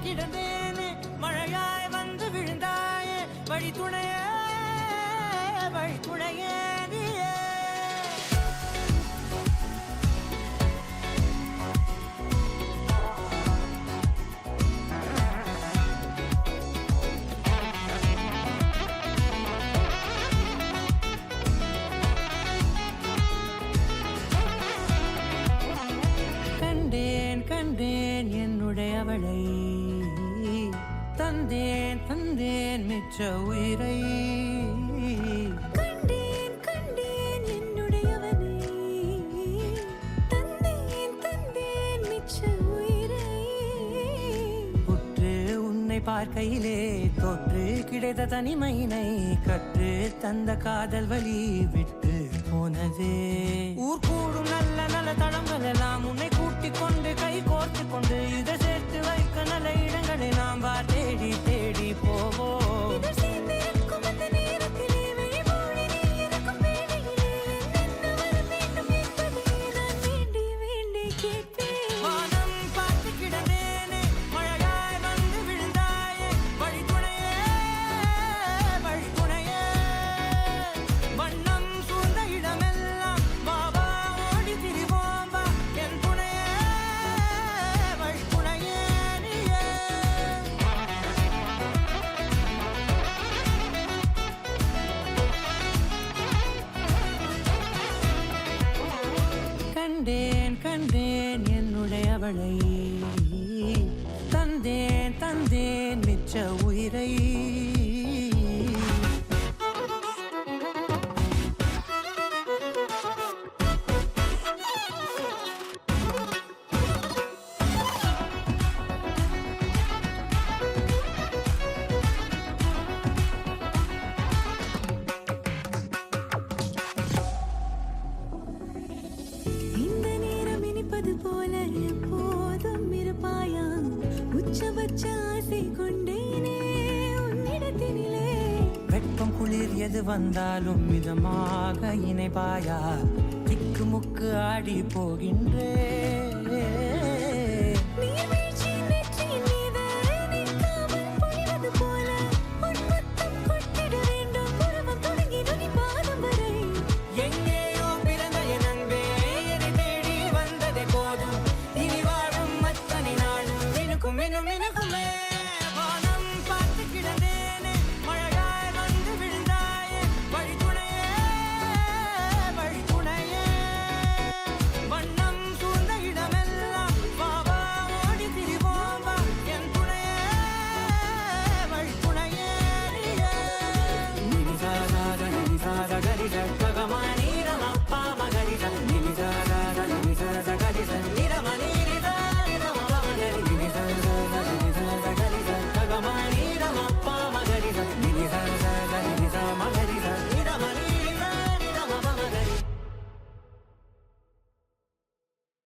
கிடந்தேனே மழையாய் வந்து விழுந்தாயே வழி துணையே நீயே கண்டேன் என்னுடையவளை தந்தேன் மிச்ச உயிரை கண்டேன் என்னுடையவனை தந்தேன் மிச்ச உயிரை உற்று உன்னை பார்க்கையிலே தொற்று கிடைத்த தனிமையினை கற்று தந்த காதல் வழி விட்டு போனதே ஊர் கூடும் நல்ல நல்ல தளங்கள் எல்லாம் உன்னை கூட்டிக் கொண்டு கை கோர்த்து கொண்டு இதை சேர்த்து வைக்க நல்ல இடங்களை நாம் தேடி தேடி போவோம் கண்டேன் என்னுடையவளை தந்தேன் மிச்ச உயிரை போல எப்போதும் இருப்பாயா உச்சபட்ச ஆசை கொண்டேனே உன்னிடத்தினிலே வெட்பம் குளிர் எது வந்தாலும் மிதமாக இணைப்பாயா திக்கு முக்கு ஆடி போகின்றே